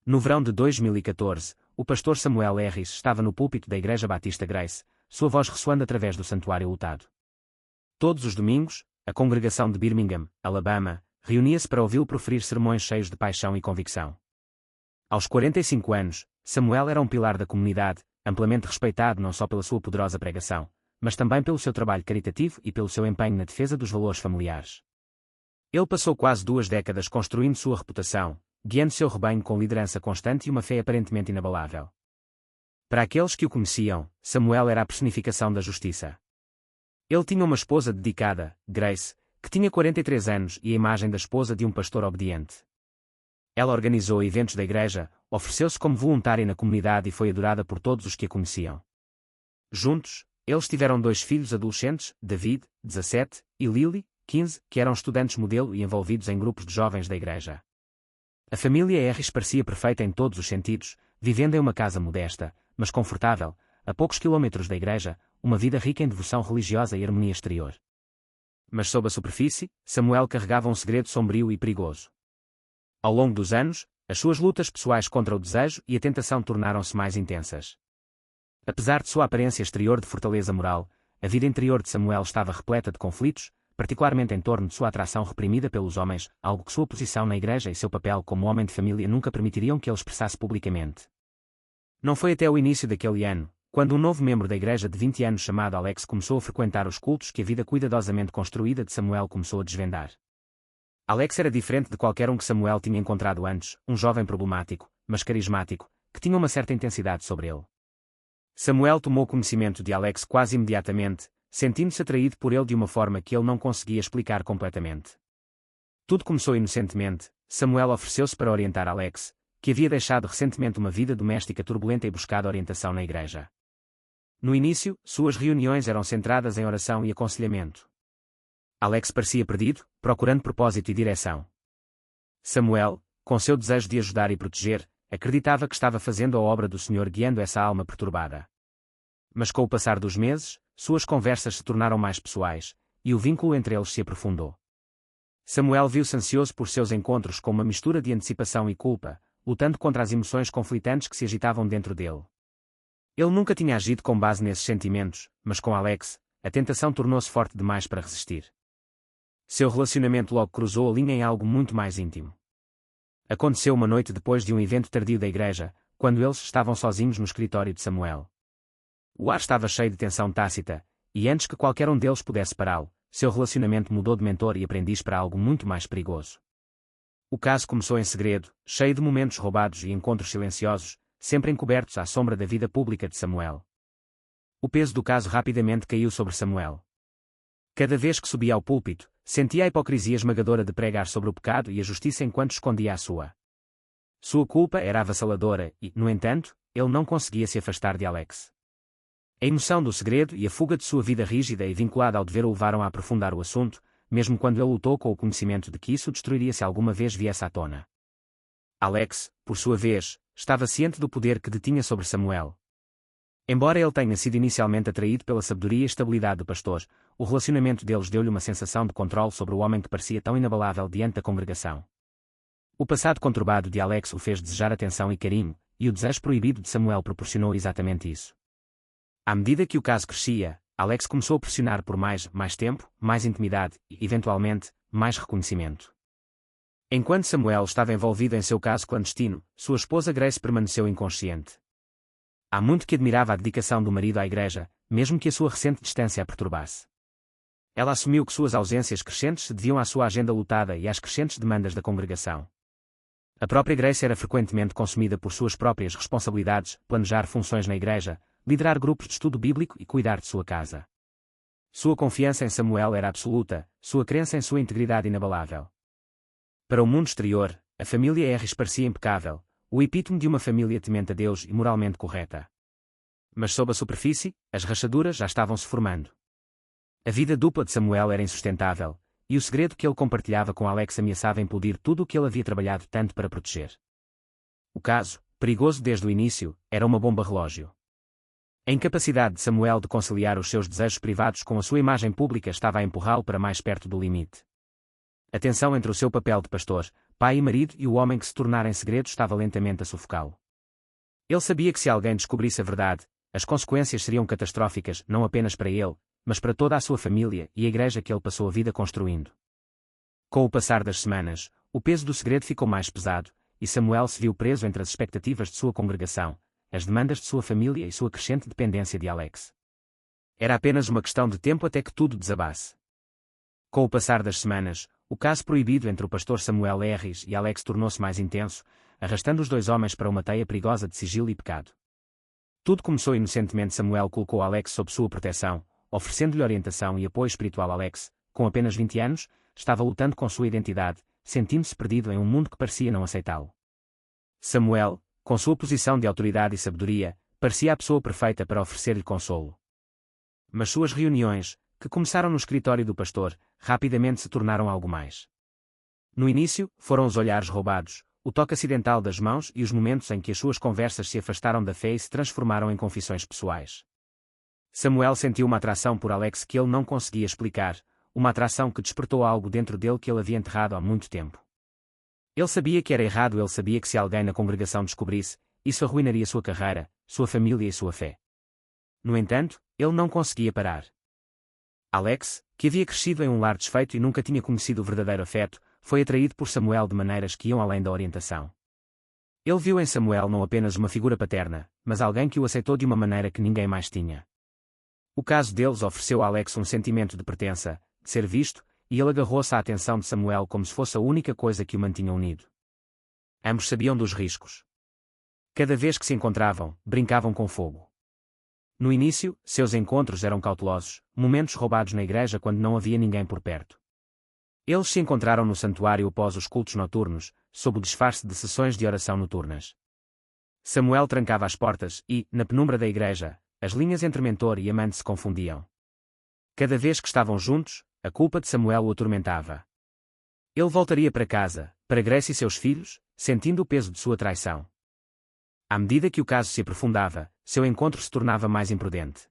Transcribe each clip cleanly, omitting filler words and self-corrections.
No verão de 2014, o pastor Samuel Harris estava no púlpito da Igreja Batista Grace, sua voz ressoando através do santuário lotado. Todos os domingos, a congregação de Birmingham, Alabama, reunia-se para ouvi-lo proferir sermões cheios de paixão e convicção. Aos 45 anos, Samuel era um pilar da comunidade, amplamente respeitado não só pela sua poderosa pregação, mas também pelo seu trabalho caritativo e pelo seu empenho na defesa dos valores familiares. Ele passou quase 2 décadas construindo sua reputação, guiando seu rebanho com liderança constante e uma fé aparentemente inabalável. Para aqueles que o conheciam, Samuel era a personificação da justiça. Ele tinha uma esposa dedicada, Grace, que tinha 43 anos e a imagem da esposa de um pastor obediente. Ela organizou eventos da igreja, ofereceu-se como voluntária na comunidade e foi adorada por todos os que a conheciam. Juntos, eles tiveram 2 filhos adolescentes, David, 17, e Lily, 15, que eram estudantes modelo e envolvidos em grupos de jovens da igreja. A família Harris parecia perfeita em todos os sentidos, vivendo em uma casa modesta, mas confortável, a poucos quilômetros da igreja, uma vida rica em devoção religiosa e harmonia exterior. Mas sob a superfície, Samuel carregava um segredo sombrio e perigoso. Ao longo dos anos, as suas lutas pessoais contra o desejo e a tentação tornaram-se mais intensas. Apesar de sua aparência exterior de fortaleza moral, a vida interior de Samuel estava repleta de conflitos, particularmente em torno de sua atração reprimida pelos homens, algo que sua posição na igreja e seu papel como homem de família nunca permitiriam que ele expressasse publicamente. Não foi até o início daquele ano, quando um novo membro da igreja de 20 anos chamado Alex começou a frequentar os cultos, que a vida cuidadosamente construída de Samuel começou a desvendar. Alex era diferente de qualquer um que Samuel tinha encontrado antes, um jovem problemático, mas carismático, que tinha uma certa intensidade sobre ele. Samuel tomou conhecimento de Alex quase imediatamente, sentindo-se atraído por ele de uma forma que ele não conseguia explicar completamente. Tudo começou inocentemente. Samuel ofereceu-se para orientar Alex, que havia deixado recentemente uma vida doméstica turbulenta e buscado orientação na igreja. No início, suas reuniões eram centradas em oração e aconselhamento. Alex parecia perdido, procurando propósito e direção. Samuel, com seu desejo de ajudar e proteger, acreditava que estava fazendo a obra do Senhor guiando essa alma perturbada. Mas com o passar dos meses, suas conversas se tornaram mais pessoais, e o vínculo entre eles se aprofundou. Samuel viu-se ansioso por seus encontros com uma mistura de antecipação e culpa, lutando contra as emoções conflitantes que se agitavam dentro dele. Ele nunca tinha agido com base nesses sentimentos, mas com Alex, a tentação tornou-se forte demais para resistir. Seu relacionamento logo cruzou a linha em algo muito mais íntimo. Aconteceu uma noite depois de um evento tardio da igreja, quando eles estavam sozinhos no escritório de Samuel. O ar estava cheio de tensão tácita, e antes que qualquer um deles pudesse pará-lo, seu relacionamento mudou de mentor e aprendiz para algo muito mais perigoso. O caso começou em segredo, cheio de momentos roubados e encontros silenciosos, sempre encobertos à sombra da vida pública de Samuel. O peso do caso rapidamente caiu sobre Samuel. Cada vez que subia ao púlpito, sentia a hipocrisia esmagadora de pregar sobre o pecado e a justiça enquanto escondia a sua. Sua culpa era avassaladora e, no entanto, ele não conseguia se afastar de Alex. A emoção do segredo e a fuga de sua vida rígida e vinculada ao dever o levaram a aprofundar o assunto, mesmo quando ele lutou com o conhecimento de que isso destruiria se alguma vez viesse à tona. Alex, por sua vez, estava ciente do poder que detinha sobre Samuel. Embora ele tenha sido inicialmente atraído pela sabedoria e estabilidade do pastor, o relacionamento deles deu-lhe uma sensação de controle sobre o homem que parecia tão inabalável diante da congregação. O passado conturbado de Alex o fez desejar atenção e carinho, e o desejo proibido de Samuel proporcionou exatamente isso. À medida que o caso crescia, Alex começou a pressionar por mais tempo, mais intimidade e, eventualmente, mais reconhecimento. Enquanto Samuel estava envolvido em seu caso clandestino, sua esposa Grace permaneceu inconsciente. Há muito que admirava a dedicação do marido à igreja, mesmo que a sua recente distância a perturbasse. Ela assumiu que suas ausências crescentes se deviam à sua agenda lotada e às crescentes demandas da congregação. A própria Grace era frequentemente consumida por suas próprias responsabilidades, planejar funções na igreja, liderar grupos de estudo bíblico e cuidar de sua casa. Sua confiança em Samuel era absoluta, sua crença em sua integridade inabalável. Para o mundo exterior, a família Harris parecia impecável, o epítome de uma família temente a Deus e moralmente correta. Mas sob a superfície, as rachaduras já estavam se formando. A vida dupla de Samuel era insustentável, e o segredo que ele compartilhava com Alex ameaçava implodir tudo o que ele havia trabalhado tanto para proteger. O caso, perigoso desde o início, era uma bomba relógio. A incapacidade de Samuel de conciliar os seus desejos privados com a sua imagem pública estava a empurrá-lo para mais perto do limite. A tensão entre o seu papel de pastor, pai e marido, e o homem que se tornara em segredo estava lentamente a sufocá-lo. Ele sabia que se alguém descobrisse a verdade, as consequências seriam catastróficas não apenas para ele, mas para toda a sua família e a igreja que ele passou a vida construindo. Com o passar das semanas, o peso do segredo ficou mais pesado, e Samuel se viu preso entre as expectativas de sua congregação, as demandas de sua família e sua crescente dependência de Alex. Era apenas uma questão de tempo até que tudo desabasse. Com o passar das semanas, o caso proibido entre o pastor Samuel Harris e Alex tornou-se mais intenso, arrastando os dois homens para uma teia perigosa de sigilo e pecado. Tudo começou inocentemente. Samuel colocou Alex sob sua proteção, oferecendo-lhe orientação e apoio espiritual. Alex, com apenas 20 anos, estava lutando com sua identidade, sentindo-se perdido em um mundo que parecia não aceitá-lo. Samuel, com sua posição de autoridade e sabedoria, parecia a pessoa perfeita para oferecer-lhe consolo. Mas suas reuniões, que começaram no escritório do pastor, rapidamente se tornaram algo mais. No início, foram os olhares roubados, o toque acidental das mãos e os momentos em que as suas conversas se afastaram da fé e se transformaram em confissões pessoais. Samuel sentiu uma atração por Alex que ele não conseguia explicar, uma atração que despertou algo dentro dele que ele havia enterrado há muito tempo. Ele sabia que era errado, ele sabia que se alguém na congregação descobrisse, isso arruinaria sua carreira, sua família e sua fé. No entanto, ele não conseguia parar. Alex, que havia crescido em um lar desfeito e nunca tinha conhecido o verdadeiro afeto, foi atraído por Samuel de maneiras que iam além da orientação. Ele viu em Samuel não apenas uma figura paterna, mas alguém que o aceitou de uma maneira que ninguém mais tinha. O caso deles ofereceu a Alex um sentimento de pertença, de ser visto, e ele agarrou-se à atenção de Samuel como se fosse a única coisa que o mantinha unido. Ambos sabiam dos riscos. Cada vez que se encontravam, brincavam com fogo. No início, seus encontros eram cautelosos, momentos roubados na igreja quando não havia ninguém por perto. Eles se encontraram no santuário após os cultos noturnos, sob o disfarce de sessões de oração noturnas. Samuel trancava as portas e, na penumbra da igreja, as linhas entre mentor e amante se confundiam. Cada vez que estavam juntos, a culpa de Samuel o atormentava. Ele voltaria para casa, para Grace e seus filhos, sentindo o peso de sua traição. À medida que o caso se aprofundava, seu encontro se tornava mais imprudente.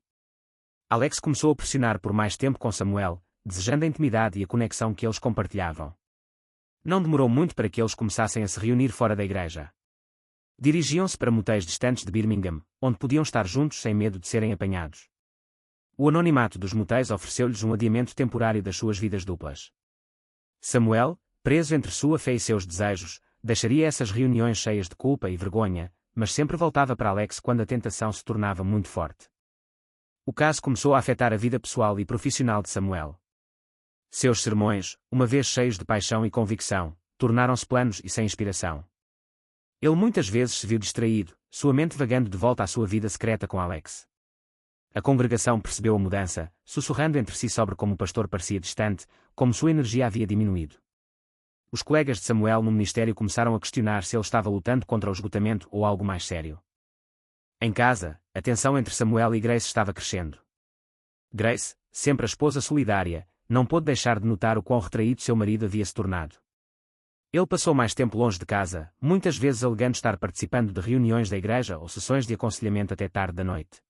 Alex começou a pressionar por mais tempo com Samuel, desejando a intimidade e a conexão que eles compartilhavam. Não demorou muito para que eles começassem a se reunir fora da igreja. Dirigiam-se para motéis distantes de Birmingham, onde podiam estar juntos sem medo de serem apanhados. O anonimato dos motéis ofereceu-lhes um adiamento temporário das suas vidas duplas. Samuel, preso entre sua fé e seus desejos, deixaria essas reuniões cheias de culpa e vergonha, mas sempre voltava para Alex quando a tentação se tornava muito forte. O caso começou a afetar a vida pessoal e profissional de Samuel. Seus sermões, uma vez cheios de paixão e convicção, tornaram-se planos e sem inspiração. Ele muitas vezes se viu distraído, sua mente vagando de volta à sua vida secreta com Alex. A congregação percebeu a mudança, sussurrando entre si sobre como o pastor parecia distante, como sua energia havia diminuído. Os colegas de Samuel no ministério começaram a questionar se ele estava lutando contra o esgotamento ou algo mais sério. Em casa, a tensão entre Samuel e Grace estava crescendo. Grace, sempre a esposa solidária, não pôde deixar de notar o quão retraído seu marido havia se tornado. Ele passou mais tempo longe de casa, muitas vezes alegando estar participando de reuniões da igreja ou sessões de aconselhamento até tarde da noite.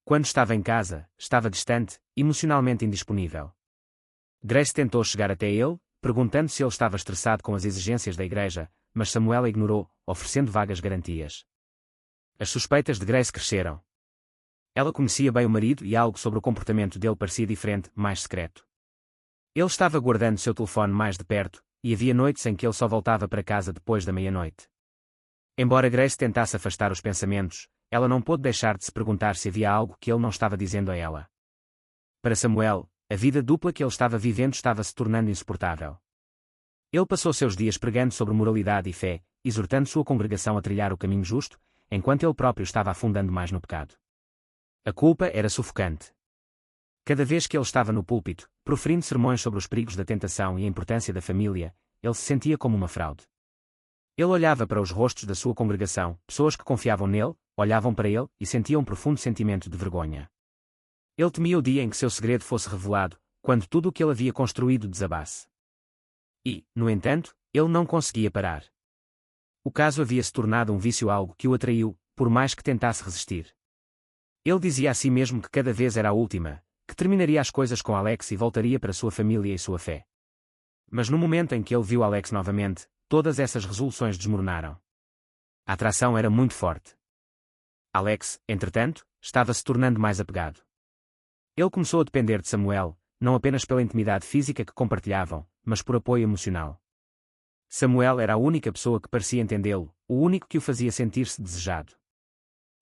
Quando estava em casa, estava distante, emocionalmente indisponível. Grace tentou chegar até ele, perguntando se ele estava estressado com as exigências da igreja, mas Samuel a ignorou, oferecendo vagas garantias. As suspeitas de Grace cresceram. Ela conhecia bem o marido e algo sobre o comportamento dele parecia diferente, mais secreto. Ele estava guardando seu telefone mais de perto, e havia noites em que ele só voltava para casa depois da meia-noite. Embora Grace tentasse afastar os pensamentos, ela não pôde deixar de se perguntar se havia algo que ele não estava dizendo a ela. Para Samuel, a vida dupla que ele estava vivendo estava se tornando insuportável. Ele passou seus dias pregando sobre moralidade e fé, exortando sua congregação a trilhar o caminho justo, enquanto ele próprio estava afundando mais no pecado. A culpa era sufocante. Cada vez que ele estava no púlpito, proferindo sermões sobre os perigos da tentação e a importância da família, ele se sentia como uma fraude. Ele olhava para os rostos da sua congregação, pessoas que confiavam nele, olhavam para ele e sentiam um profundo sentimento de vergonha. Ele temia o dia em que seu segredo fosse revelado, quando tudo o que ele havia construído desabasse. E, no entanto, ele não conseguia parar. O caso havia se tornado um vício, algo que o atraiu, por mais que tentasse resistir. Ele dizia a si mesmo que cada vez era a última, que terminaria as coisas com Alex e voltaria para sua família e sua fé. Mas no momento em que ele viu Alex novamente, todas essas resoluções desmoronaram. A atração era muito forte. Alex, entretanto, estava se tornando mais apegado. Ele começou a depender de Samuel, não apenas pela intimidade física que compartilhavam, mas por apoio emocional. Samuel era a única pessoa que parecia entendê-lo, o único que o fazia sentir-se desejado.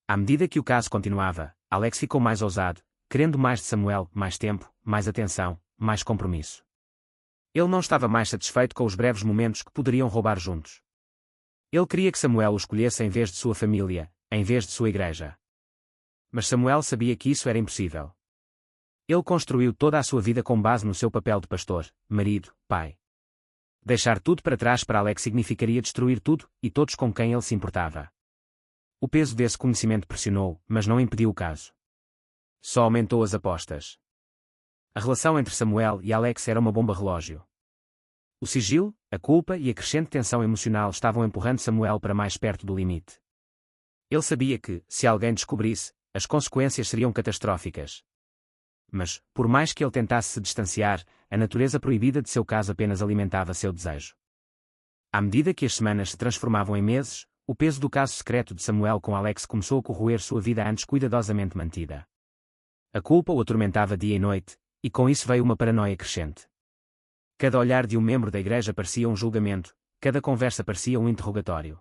À medida que o caso continuava, Alex ficou mais ousado, querendo mais de Samuel, mais tempo, mais atenção, mais compromisso. Ele não estava mais satisfeito com os breves momentos que poderiam roubar juntos. Ele queria que Samuel o escolhesse em vez de sua família, em vez de sua igreja. Mas Samuel sabia que isso era impossível. Ele construiu toda a sua vida com base no seu papel de pastor, marido, pai. Deixar tudo para trás para Alex significaria destruir tudo e todos com quem ele se importava. O peso desse conhecimento pressionou, mas não impediu o caso. Só aumentou as apostas. A relação entre Samuel e Alex era uma bomba relógio. O sigilo, a culpa e a crescente tensão emocional estavam empurrando Samuel para mais perto do limite. Ele sabia que, se alguém descobrisse, as consequências seriam catastróficas. Mas, por mais que ele tentasse se distanciar, a natureza proibida de seu caso apenas alimentava seu desejo. À medida que as semanas se transformavam em meses, o peso do caso secreto de Samuel com Alex começou a corroer sua vida antes cuidadosamente mantida. A culpa o atormentava dia e noite, e com isso veio uma paranoia crescente. Cada olhar de um membro da igreja parecia um julgamento, cada conversa parecia um interrogatório.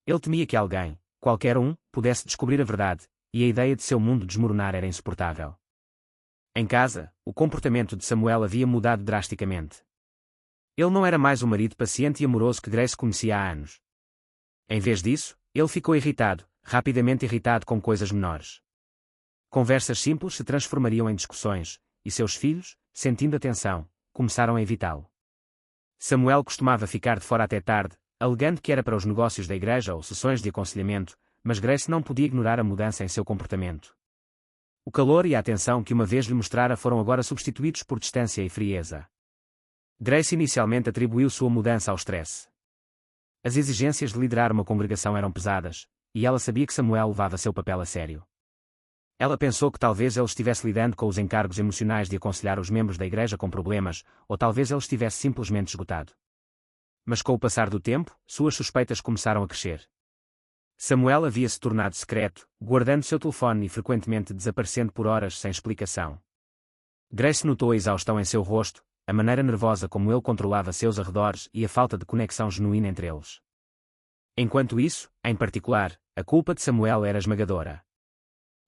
Ele temia que alguém, qualquer um, pudesse descobrir a verdade, e a ideia de seu mundo desmoronar era insuportável. Em casa, o comportamento de Samuel havia mudado drasticamente. Ele não era mais o marido paciente e amoroso que Grace conhecia há anos. Em vez disso, ele ficou irritado, rapidamente irritado com coisas menores. Conversas simples se transformariam em discussões, e seus filhos, sentindo a tensão, começaram a evitá-lo. Samuel costumava ficar de fora até tarde, alegando que era para os negócios da igreja ou sessões de aconselhamento, mas Grace não podia ignorar a mudança em seu comportamento. O calor e a atenção que uma vez lhe mostrara foram agora substituídos por distância e frieza. Grace inicialmente atribuiu sua mudança ao stress. As exigências de liderar uma congregação eram pesadas, e ela sabia que Samuel levava seu papel a sério. Ela pensou que talvez ele estivesse lidando com os encargos emocionais de aconselhar os membros da igreja com problemas, ou talvez ele estivesse simplesmente esgotado. Mas com o passar do tempo, suas suspeitas começaram a crescer. Samuel havia se tornado secreto, guardando seu telefone e frequentemente desaparecendo por horas sem explicação. Grace notou a exaustão em seu rosto, a maneira nervosa como ele controlava seus arredores e a falta de conexão genuína entre eles. Enquanto isso, em particular, a culpa de Samuel era esmagadora.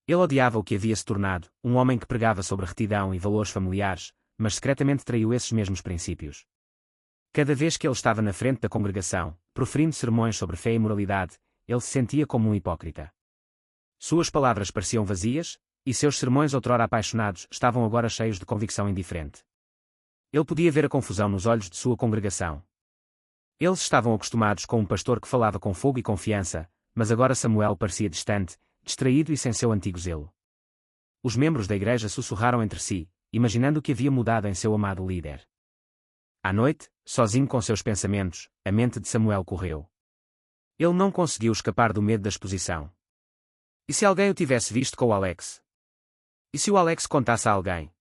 Ele odiava o que havia se tornado, um homem que pregava sobre retidão e valores familiares, mas secretamente traiu esses mesmos princípios. Cada vez que ele estava na frente da congregação, proferindo sermões sobre fé e moralidade, ele se sentia como um hipócrita. Suas palavras pareciam vazias, e seus sermões outrora apaixonados estavam agora cheios de convicção indiferente. Ele podia ver a confusão nos olhos de sua congregação. Eles estavam acostumados com um pastor que falava com fogo e confiança, mas agora Samuel parecia distante, distraído e sem seu antigo zelo. Os membros da igreja sussurraram entre si, imaginando o que havia mudado em seu amado líder. À noite, sozinho com seus pensamentos, a mente de Samuel correu. Ele não conseguiu escapar do medo da exposição. E se alguém o tivesse visto com o Alex? E se o Alex contasse a alguém?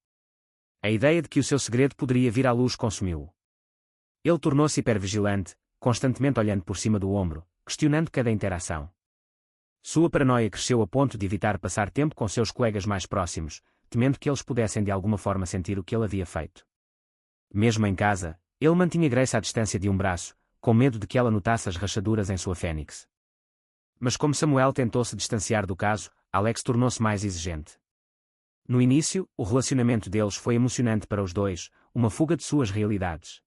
A ideia de que o seu segredo poderia vir à luz consumiu-o. Ele tornou-se hipervigilante, constantemente olhando por cima do ombro, questionando cada interação. Sua paranoia cresceu a ponto de evitar passar tempo com seus colegas mais próximos, temendo que eles pudessem de alguma forma sentir o que ele havia feito. Mesmo em casa, ele mantinha Grace à distância de um braço, com medo de que ela notasse as rachaduras em sua fênix. Mas como Samuel tentou se distanciar do caso, Alex tornou-se mais exigente. No início, o relacionamento deles foi emocionante para os dois, uma fuga de suas realidades.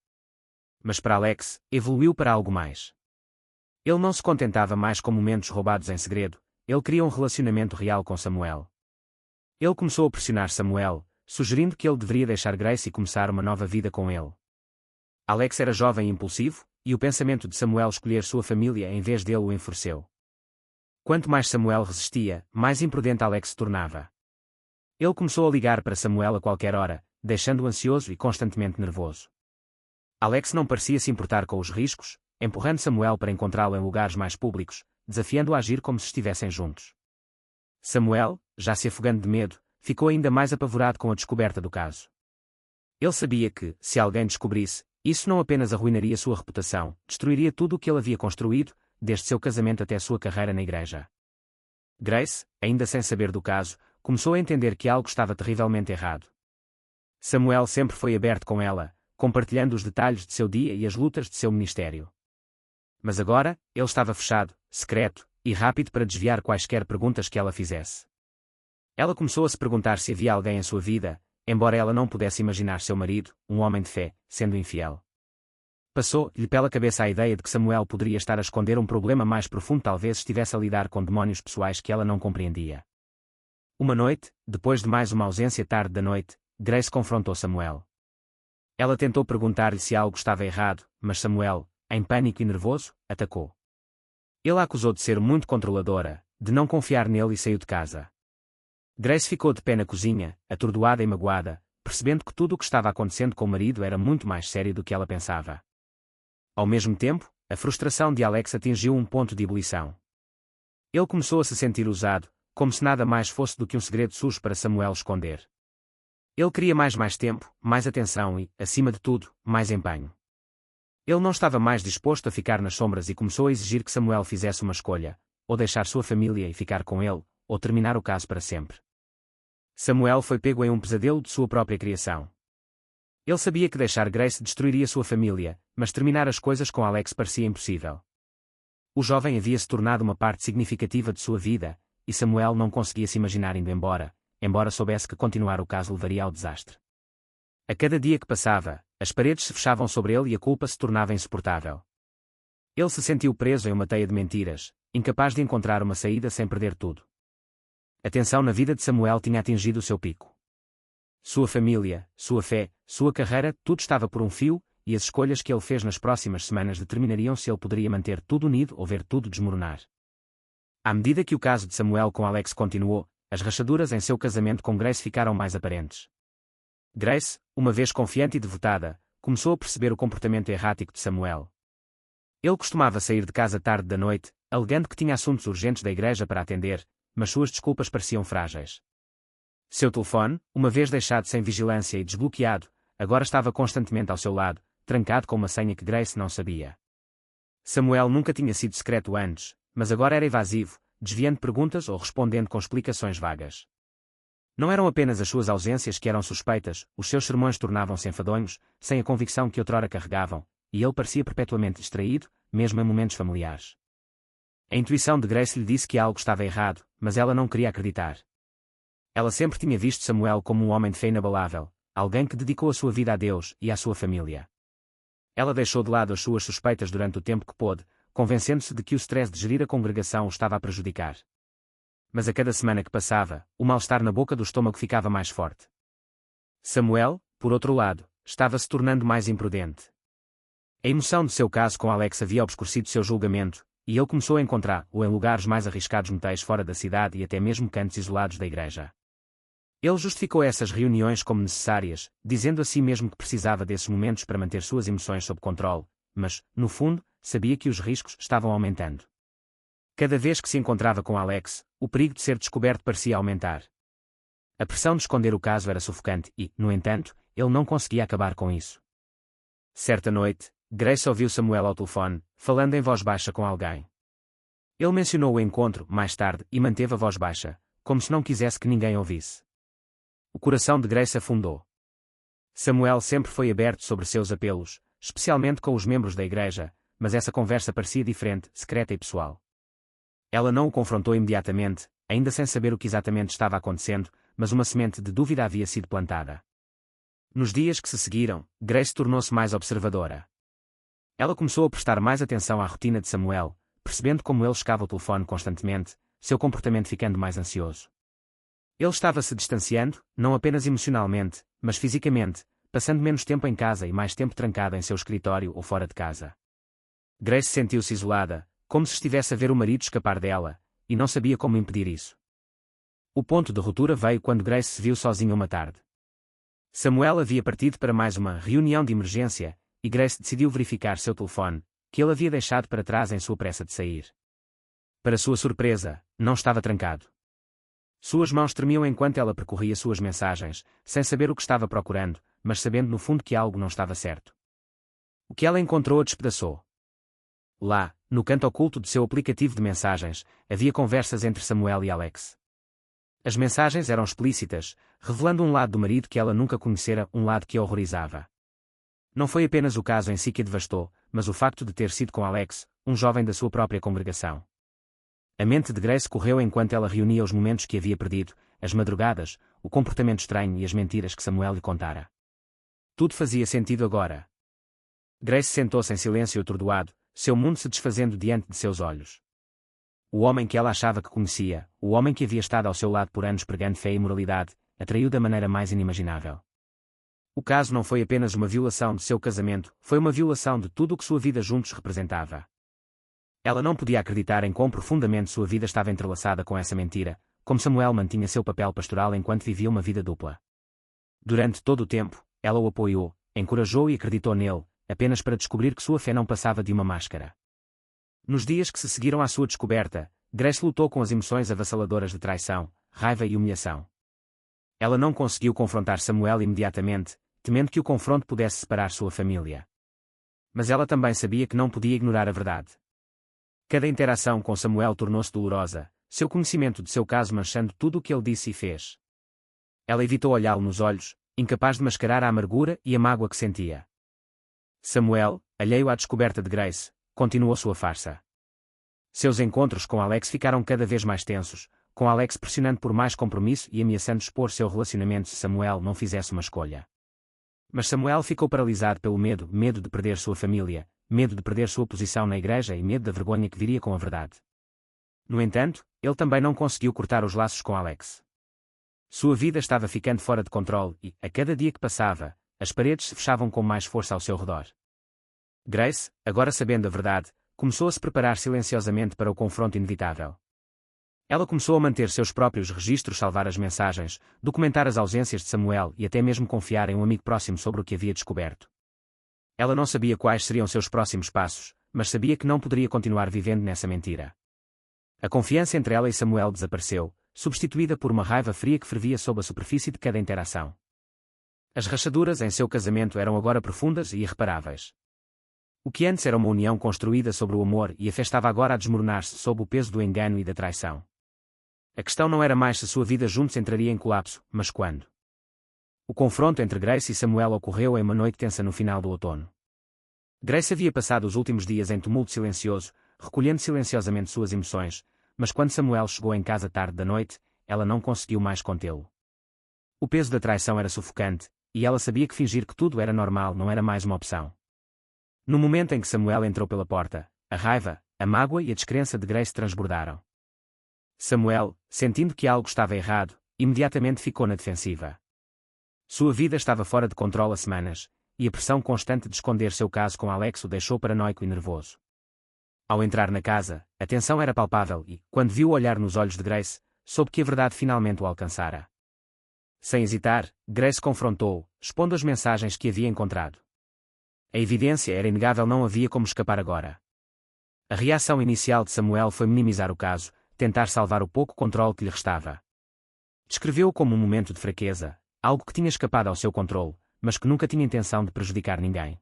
Mas para Alex, evoluiu para algo mais. Ele não se contentava mais com momentos roubados em segredo, ele queria um relacionamento real com Samuel. Ele começou a pressionar Samuel, sugerindo que ele deveria deixar Grace e começar uma nova vida com ele. Alex era jovem e impulsivo, e o pensamento de Samuel escolher sua família em vez dele o enfureceu. Quanto mais Samuel resistia, mais imprudente Alex se tornava. Ele começou a ligar para Samuel a qualquer hora, deixando-o ansioso e constantemente nervoso. Alex não parecia se importar com os riscos, empurrando Samuel para encontrá-lo em lugares mais públicos, desafiando-o a agir como se estivessem juntos. Samuel, já se afogando de medo, ficou ainda mais apavorado com a descoberta do caso. Ele sabia que, se alguém descobrisse, Isso não apenas arruinaria sua reputação, destruiria tudo o que ele havia construído, desde seu casamento até sua carreira na igreja. Grace, ainda sem saber do caso, começou a entender que algo estava terrivelmente errado. Samuel sempre foi aberto com ela, compartilhando os detalhes de seu dia e as lutas de seu ministério. Mas agora, ele estava fechado, secreto e rápido para desviar quaisquer perguntas que ela fizesse. Ela começou a se perguntar se havia alguém em sua vida, embora ela não pudesse imaginar seu marido, um homem de fé, sendo infiel. Passou-lhe pela cabeça a ideia de que Samuel poderia estar a esconder um problema mais profundo, talvez estivesse a lidar com demónios pessoais que ela não compreendia. Uma noite, depois de mais uma ausência tarde da noite, Grace confrontou Samuel. Ela tentou perguntar-lhe se algo estava errado, mas Samuel, em pânico e nervoso, atacou. Ele a acusou de ser muito controladora, de não confiar nele e saiu de casa. Grace ficou de pé na cozinha, atordoada e magoada, percebendo que tudo o que estava acontecendo com o marido era muito mais sério do que ela pensava. Ao mesmo tempo, a frustração de Alex atingiu um ponto de ebulição. Ele começou a se sentir usado, como se nada mais fosse do que um segredo sujo para Samuel esconder. Ele queria mais tempo, mais atenção e, acima de tudo, mais empenho. Ele não estava mais disposto a ficar nas sombras e começou a exigir que Samuel fizesse uma escolha, ou deixar sua família e ficar com ele, ou terminar o caso para sempre. Samuel foi pego em um pesadelo de sua própria criação. Ele sabia que deixar Grace destruiria sua família, mas terminar as coisas com Alex parecia impossível. O jovem havia se tornado uma parte significativa de sua vida, e Samuel não conseguia se imaginar indo embora soubesse que continuar o caso levaria ao desastre. A cada dia que passava, as paredes se fechavam sobre ele e a culpa se tornava insuportável. Ele se sentiu preso em uma teia de mentiras, incapaz de encontrar uma saída sem perder tudo. A tensão na vida de Samuel tinha atingido o seu pico. Sua família, sua fé, sua carreira, tudo estava por um fio, e as escolhas que ele fez nas próximas semanas determinariam se ele poderia manter tudo unido ou ver tudo desmoronar. À medida que o caso de Samuel com Alex continuou, as rachaduras em seu casamento com Grace ficaram mais aparentes. Grace, uma vez confiante e devotada, começou a perceber o comportamento errático de Samuel. Ele costumava sair de casa tarde da noite, alegando que tinha assuntos urgentes da igreja para atender, mas suas desculpas pareciam frágeis. Seu telefone, uma vez deixado sem vigilância e desbloqueado, agora estava constantemente ao seu lado, trancado com uma senha que Grace não sabia. Samuel nunca tinha sido secreto antes, mas agora era evasivo, desviando perguntas ou respondendo com explicações vagas. Não eram apenas as suas ausências que eram suspeitas, os seus sermões tornavam-se enfadonhos, sem a convicção que outrora carregavam, e ele parecia perpetuamente distraído, mesmo em momentos familiares. A intuição de Grace lhe disse que algo estava errado, mas ela não queria acreditar. Ela sempre tinha visto Samuel como um homem de fé inabalável, alguém que dedicou a sua vida a Deus e à sua família. Ela deixou de lado as suas suspeitas durante o tempo que pôde, convencendo-se de que o stress de gerir a congregação o estava a prejudicar. Mas a cada semana que passava, o mal-estar na boca do estômago ficava mais forte. Samuel, por outro lado, estava se tornando mais imprudente. A emoção de seu caso com Alex havia obscurecido seu julgamento, e ele começou a encontrá-lo em lugares mais arriscados, motéis fora da cidade e até mesmo cantos isolados da igreja. Ele justificou essas reuniões como necessárias, dizendo a si mesmo que precisava desses momentos para manter suas emoções sob controle, mas, no fundo, sabia que os riscos estavam aumentando. Cada vez que se encontrava com Alex, o perigo de ser descoberto parecia aumentar. A pressão de esconder o caso era sufocante e, no entanto, ele não conseguia acabar com isso. Certa noite, Grace ouviu Samuel ao telefone, falando em voz baixa com alguém. Ele mencionou o encontro, mais tarde, e manteve a voz baixa, como se não quisesse que ninguém ouvisse. O coração de Grace afundou. Samuel sempre foi aberto sobre seus apelos, especialmente com os membros da igreja, mas essa conversa parecia diferente, secreta e pessoal. Ela não o confrontou imediatamente, ainda sem saber o que exatamente estava acontecendo, mas uma semente de dúvida havia sido plantada. Nos dias que se seguiram, Grace tornou-se mais observadora. Ela começou a prestar mais atenção à rotina de Samuel, percebendo como ele checava o telefone constantemente, seu comportamento ficando mais ansioso. Ele estava se distanciando, não apenas emocionalmente, mas fisicamente, passando menos tempo em casa e mais tempo trancado em seu escritório ou fora de casa. Grace sentiu-se isolada, como se estivesse a ver o marido escapar dela, e não sabia como impedir isso. O ponto de ruptura veio quando Grace se viu sozinha uma tarde. Samuel havia partido para mais uma reunião de emergência, e Grace decidiu verificar seu telefone, que ele havia deixado para trás em sua pressa de sair. Para sua surpresa, não estava trancado. Suas mãos tremiam enquanto ela percorria suas mensagens, sem saber o que estava procurando, mas sabendo no fundo que algo não estava certo. O que ela encontrou a despedaçou. Lá, no canto oculto de seu aplicativo de mensagens, havia conversas entre Samuel e Alex. As mensagens eram explícitas, revelando um lado do marido que ela nunca conhecera, um lado que a horrorizava. Não foi apenas o caso em si que a devastou, mas o facto de ter sido com Alex, um jovem da sua própria congregação. A mente de Grace correu enquanto ela reunia os momentos que havia perdido, as madrugadas, o comportamento estranho e as mentiras que Samuel lhe contara. Tudo fazia sentido agora. Grace sentou-se em silêncio atordoado, seu mundo se desfazendo diante de seus olhos. O homem que ela achava que conhecia, o homem que havia estado ao seu lado por anos pregando fé e moralidade, atraiu da maneira mais inimaginável. O caso não foi apenas uma violação de seu casamento, foi uma violação de tudo o que sua vida juntos representava. Ela não podia acreditar em quão profundamente sua vida estava entrelaçada com essa mentira, como Samuel mantinha seu papel pastoral enquanto vivia uma vida dupla. Durante todo o tempo, ela o apoiou, encorajou e acreditou nele, apenas para descobrir que sua fé não passava de uma máscara. Nos dias que se seguiram à sua descoberta, Grace lutou com as emoções avassaladoras de traição, raiva e humilhação. Ela não conseguiu confrontar Samuel imediatamente, temendo que o confronto pudesse separar sua família. Mas ela também sabia que não podia ignorar a verdade. Cada interação com Samuel tornou-se dolorosa, seu conhecimento de seu caso manchando tudo o que ele disse e fez. Ela evitou olhá-lo nos olhos, incapaz de mascarar a amargura e a mágoa que sentia. Samuel, alheio à descoberta de Grace, continuou sua farsa. Seus encontros com Alex ficaram cada vez mais tensos, com Alex pressionando por mais compromisso e ameaçando expor seu relacionamento se Samuel não fizesse uma escolha. Mas Samuel ficou paralisado pelo medo de perder sua família, medo de perder sua posição na igreja e medo da vergonha que viria com a verdade. No entanto, ele também não conseguiu cortar os laços com Alex. Sua vida estava ficando fora de controle e, a cada dia que passava, as paredes se fechavam com mais força ao seu redor. Grace, agora sabendo a verdade, começou a se preparar silenciosamente para o confronto inevitável. Ela começou a manter seus próprios registros, salvar as mensagens, documentar as ausências de Samuel e até mesmo confiar em um amigo próximo sobre o que havia descoberto. Ela não sabia quais seriam seus próximos passos, mas sabia que não poderia continuar vivendo nessa mentira. A confiança entre ela e Samuel desapareceu, substituída por uma raiva fria que fervia sob a superfície de cada interação. As rachaduras em seu casamento eram agora profundas e irreparáveis. O que antes era uma união construída sobre o amor e a fé estava agora a desmoronar-se sob o peso do engano e da traição. A questão não era mais se sua vida juntos entraria em colapso, mas quando. O confronto entre Grace e Samuel ocorreu em uma noite tensa no final do outono. Grace havia passado os últimos dias em tumulto silencioso, recolhendo silenciosamente suas emoções, mas quando Samuel chegou em casa tarde da noite, ela não conseguiu mais contê-lo. O peso da traição era sufocante, e ela sabia que fingir que tudo era normal não era mais uma opção. No momento em que Samuel entrou pela porta, a raiva, a mágoa e a descrença de Grace transbordaram. Samuel, sentindo que algo estava errado, imediatamente ficou na defensiva. Sua vida estava fora de controle há semanas, e a pressão constante de esconder seu caso com Alex o deixou paranoico e nervoso. Ao entrar na casa, a tensão era palpável e, quando viu o olhar nos olhos de Grace, soube que a verdade finalmente o alcançara. Sem hesitar, Grace confrontou-o, expondo as mensagens que havia encontrado. A evidência era inegável, não havia como escapar agora. A reação inicial de Samuel foi minimizar o caso, tentar salvar o pouco controle que lhe restava. Descreveu-o como um momento de fraqueza, algo que tinha escapado ao seu controle, mas que nunca tinha intenção de prejudicar ninguém.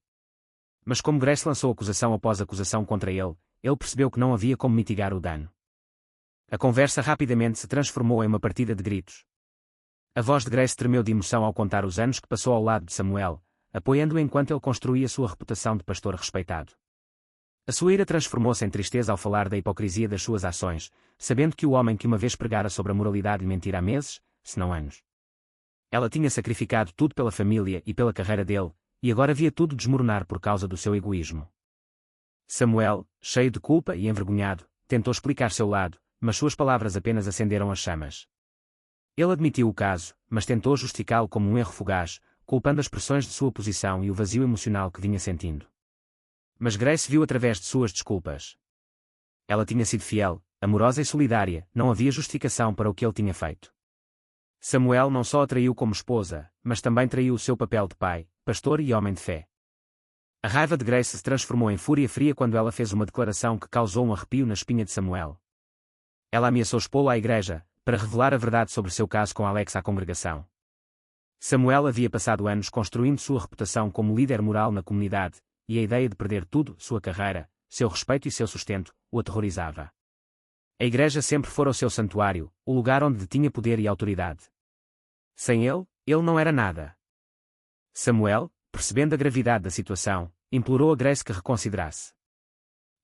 Mas como Grace lançou acusação após acusação contra ele percebeu que não havia como mitigar o dano. A conversa rapidamente se transformou em uma partida de gritos. A voz de Grace tremeu de emoção ao contar os anos que passou ao lado de Samuel, apoiando-o enquanto ele construía sua reputação de pastor respeitado. A sua ira transformou-se em tristeza ao falar da hipocrisia das suas ações, sabendo que o homem que uma vez pregara sobre a moralidade lhe mentira há meses, se não anos. Ela tinha sacrificado tudo pela família e pela carreira dele, e agora via tudo desmoronar por causa do seu egoísmo. Samuel, cheio de culpa e envergonhado, tentou explicar seu lado, mas suas palavras apenas acenderam as chamas. Ele admitiu o caso, mas tentou justificá-lo como um erro fugaz, culpando as pressões de sua posição e o vazio emocional que vinha sentindo. Mas Grace viu através de suas desculpas. Ela tinha sido fiel, amorosa e solidária, não havia justificação para o que ele tinha feito. Samuel não só a traiu como esposa, mas também traiu o seu papel de pai, pastor e homem de fé. A raiva de Grace se transformou em fúria fria quando ela fez uma declaração que causou um arrepio na espinha de Samuel. Ela ameaçou expô-lo à igreja, para revelar a verdade sobre seu caso com Alex à congregação. Samuel havia passado anos construindo sua reputação como líder moral na comunidade, e a ideia de perder tudo, sua carreira, seu respeito e seu sustento, o aterrorizava. A igreja sempre fora o seu santuário, o lugar onde detinha poder e autoridade. Sem ele não era nada. Samuel, percebendo a gravidade da situação, implorou a Grace que reconsiderasse.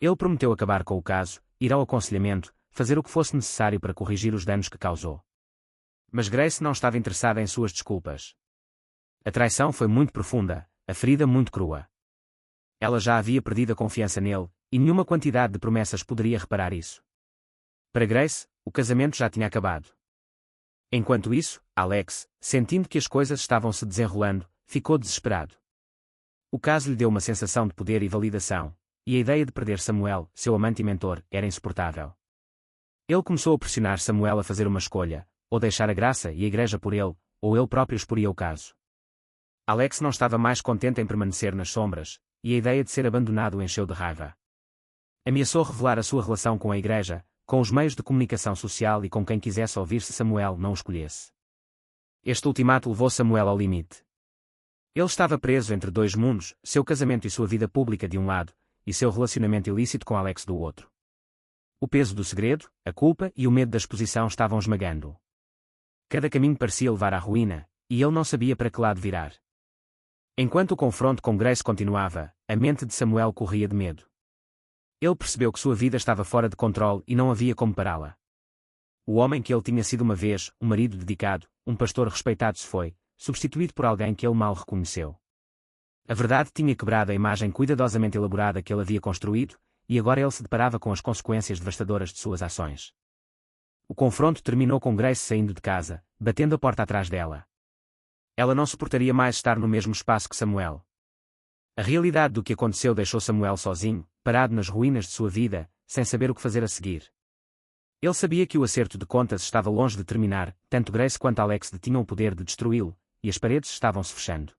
Ele prometeu acabar com o caso, ir ao aconselhamento, fazer o que fosse necessário para corrigir os danos que causou. Mas Grace não estava interessada em suas desculpas. A traição foi muito profunda, a ferida muito crua. Ela já havia perdido a confiança nele, e nenhuma quantidade de promessas poderia reparar isso. Para Grace, o casamento já tinha acabado. Enquanto isso, Alex, sentindo que as coisas estavam se desenrolando, ficou desesperado. O caso lhe deu uma sensação de poder e validação, e a ideia de perder Samuel, seu amante e mentor, era insuportável. Ele começou a pressionar Samuel a fazer uma escolha, ou deixar a graça e a igreja por ele, ou ele próprio exporia o caso. Alex não estava mais contente em permanecer nas sombras, e a ideia de ser abandonado o encheu de raiva. Ameaçou revelar a sua relação com a igreja, com os meios de comunicação social e com quem quisesse ouvir se Samuel não o escolhesse. Este ultimato levou Samuel ao limite. Ele estava preso entre dois mundos, seu casamento e sua vida pública de um lado, e seu relacionamento ilícito com Alex do outro. O peso do segredo, a culpa e o medo da exposição estavam esmagando-o. Cada caminho parecia levar à ruína, e ele não sabia para que lado virar. Enquanto o confronto com Grace continuava, a mente de Samuel corria de medo. Ele percebeu que sua vida estava fora de controle e não havia como pará-la. O homem que ele tinha sido uma vez, um marido dedicado, um pastor respeitado se foi, substituído por alguém que ele mal reconheceu. A verdade tinha quebrado a imagem cuidadosamente elaborada que ele havia construído, e agora ele se deparava com as consequências devastadoras de suas ações. O confronto terminou com Grace saindo de casa, batendo a porta atrás dela. Ela não suportaria mais estar no mesmo espaço que Samuel. A realidade do que aconteceu deixou Samuel sozinho, parado nas ruínas de sua vida, sem saber o que fazer a seguir. Ele sabia que o acerto de contas estava longe de terminar, tanto Grace quanto Alex detinham o poder de destruí-lo, e as paredes estavam se fechando.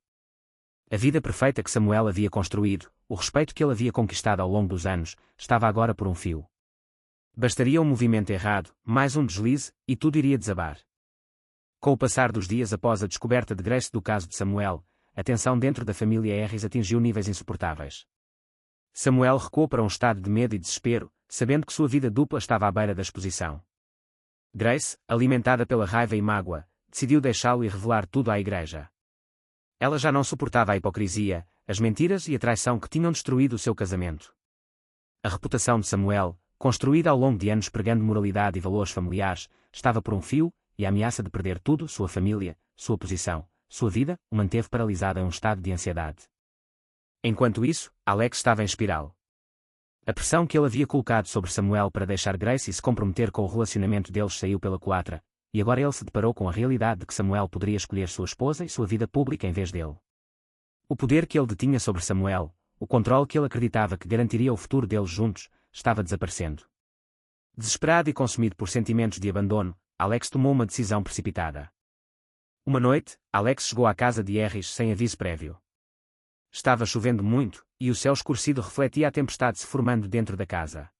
A vida perfeita que Samuel havia construído, o respeito que ele havia conquistado ao longo dos anos, estava agora por um fio. Bastaria um movimento errado, mais um deslize, e tudo iria desabar. Com o passar dos dias após a descoberta de Grace do caso de Samuel, a tensão dentro da família Harris atingiu níveis insuportáveis. Samuel recuou para um estado de medo e desespero, sabendo que sua vida dupla estava à beira da exposição. Grace, alimentada pela raiva e mágoa, decidiu deixá-lo e revelar tudo à igreja. Ela já não suportava a hipocrisia, as mentiras e a traição que tinham destruído o seu casamento. A reputação de Samuel, construída ao longo de anos pregando moralidade e valores familiares, estava por um fio, e a ameaça de perder tudo, sua família, sua posição, sua vida, o manteve paralisado em um estado de ansiedade. Enquanto isso, Alex estava em espiral. A pressão que ele havia colocado sobre Samuel para deixar Grace se comprometer com o relacionamento deles saiu pela culatra, e agora ele se deparou com a realidade de que Samuel poderia escolher sua esposa e sua vida pública em vez dele. O poder que ele detinha sobre Samuel, o controle que ele acreditava que garantiria o futuro deles juntos, estava desaparecendo. Desesperado e consumido por sentimentos de abandono, Alex tomou uma decisão precipitada. Uma noite, Alex chegou à casa de Harris sem aviso prévio. Estava chovendo muito, e o céu escurecido refletia a tempestade se formando dentro da casa.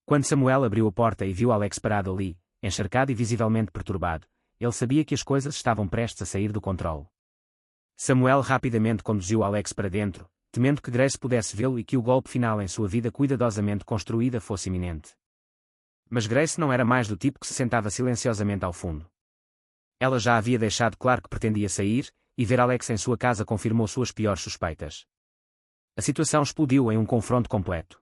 Quando Samuel abriu a porta e viu Alex parado ali, encharcado e visivelmente perturbado, ele sabia que as coisas estavam prestes a sair do controle. Samuel rapidamente conduziu Alex para dentro, temendo que Grace pudesse vê-lo e que o golpe final em sua vida cuidadosamente construída fosse iminente. Mas Grace não era mais do tipo que se sentava silenciosamente ao fundo. Ela já havia deixado claro que pretendia sair, e ver Alex em sua casa confirmou suas piores suspeitas. A situação explodiu em um confronto completo.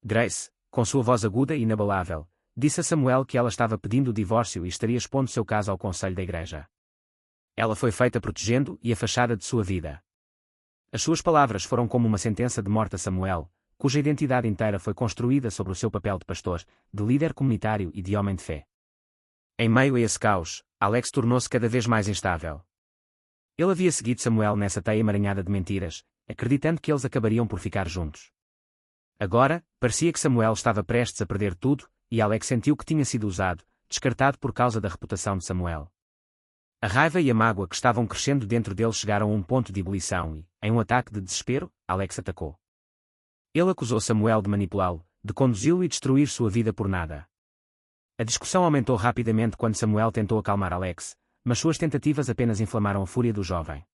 Grace, com sua voz aguda e inabalável, disse a Samuel que ela estava pedindo o divórcio e estaria expondo seu caso ao conselho da igreja. Ela foi feita protegendo e afastada de sua vida. As suas palavras foram como uma sentença de morte a Samuel, cuja identidade inteira foi construída sobre o seu papel de pastor, de líder comunitário e de homem de fé. Em meio a esse caos, Alex tornou-se cada vez mais instável. Ele havia seguido Samuel nessa teia emaranhada de mentiras, acreditando que eles acabariam por ficar juntos. Agora, parecia que Samuel estava prestes a perder tudo, e Alex sentiu que tinha sido usado, descartado por causa da reputação de Samuel. A raiva e a mágoa que estavam crescendo dentro dele chegaram a um ponto de ebulição e, em um ataque de desespero, Alex atacou. Ele acusou Samuel de manipulá-lo, de conduzi-lo e destruir sua vida por nada. A discussão aumentou rapidamente quando Samuel tentou acalmar Alex, mas suas tentativas apenas inflamaram a fúria do jovem.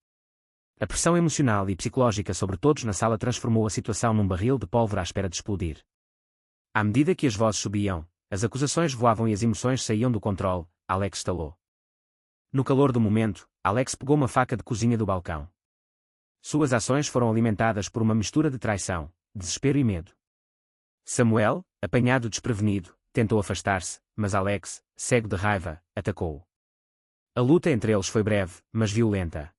A pressão emocional e psicológica sobre todos na sala transformou a situação num barril de pólvora à espera de explodir. À medida que as vozes subiam, as acusações voavam e as emoções saíam do controle, Alex estalou. No calor do momento, Alex pegou uma faca de cozinha do balcão. Suas ações foram alimentadas por uma mistura de traição, desespero e medo. Samuel, apanhado desprevenido, tentou afastar-se, mas Alex, cego de raiva, atacou-o. A luta entre eles foi breve, mas violenta.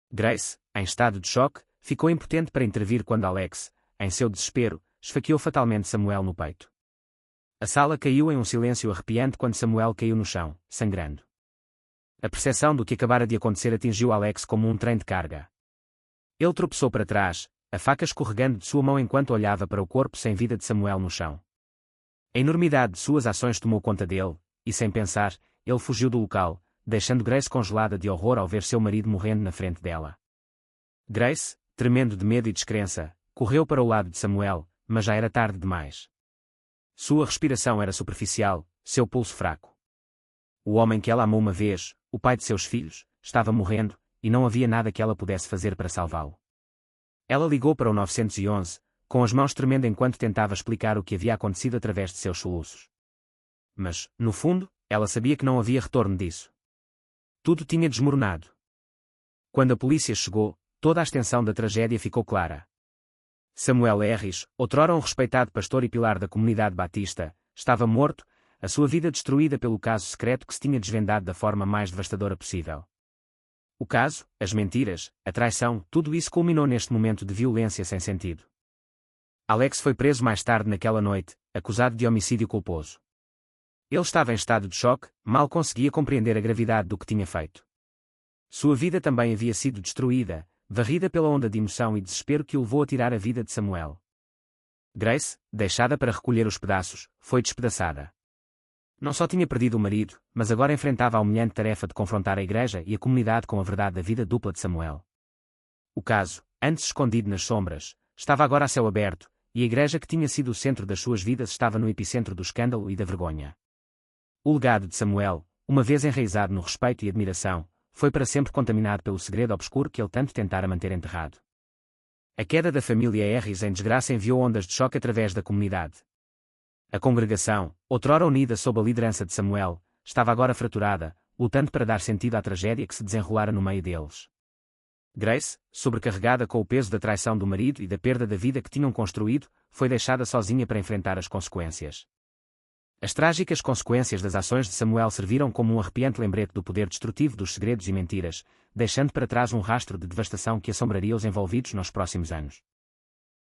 Grace, em estado de choque, ficou impotente para intervir quando Alex, em seu desespero, esfaqueou fatalmente Samuel no peito. A sala caiu em um silêncio arrepiante quando Samuel caiu no chão, sangrando. A percepção do que acabara de acontecer atingiu Alex como um trem de carga. Ele tropeçou para trás, a faca escorregando de sua mão enquanto olhava para o corpo sem vida de Samuel no chão. A enormidade de suas ações tomou conta dele, e sem pensar, ele fugiu do local, deixando Grace congelada de horror ao ver seu marido morrendo na frente dela. Grace, tremendo de medo e descrença, correu para o lado de Samuel, mas já era tarde demais. Sua respiração era superficial, seu pulso fraco. O homem que ela amou uma vez, o pai de seus filhos, estava morrendo, e não havia nada que ela pudesse fazer para salvá-lo. Ela ligou para o 911, com as mãos tremendo enquanto tentava explicar o que havia acontecido através de seus soluços. Mas, no fundo, ela sabia que não havia retorno disso. Tudo tinha desmoronado. Quando a polícia chegou, toda a extensão da tragédia ficou clara. Samuel Harris, outrora um respeitado pastor e pilar da comunidade batista, estava morto, a sua vida destruída pelo caso secreto que se tinha desvendado da forma mais devastadora possível. O caso, as mentiras, a traição, tudo isso culminou neste momento de violência sem sentido. Alex foi preso mais tarde naquela noite, acusado de homicídio culposo. Ele estava em estado de choque, mal conseguia compreender a gravidade do que tinha feito. Sua vida também havia sido destruída, varrida pela onda de emoção e desespero que o levou a tirar a vida de Samuel. Grace, deixada para recolher os pedaços, foi despedaçada. Não só tinha perdido o marido, mas agora enfrentava a humilhante tarefa de confrontar a igreja e a comunidade com a verdade da vida dupla de Samuel. O caso, antes escondido nas sombras, estava agora a céu aberto, e a igreja que tinha sido o centro das suas vidas estava no epicentro do escândalo e da vergonha. O legado de Samuel, uma vez enraizado no respeito e admiração, foi para sempre contaminado pelo segredo obscuro que ele tanto tentara manter enterrado. A queda da família Harris em desgraça enviou ondas de choque através da comunidade. A congregação, outrora unida sob a liderança de Samuel, estava agora fraturada, lutando para dar sentido à tragédia que se desenrolara no meio deles. Grace, sobrecarregada com o peso da traição do marido e da perda da vida que tinham construído, foi deixada sozinha para enfrentar as consequências. As trágicas consequências das ações de Samuel serviram como um arrepiante lembrete do poder destrutivo dos segredos e mentiras, deixando para trás um rastro de devastação que assombraria os envolvidos nos próximos anos.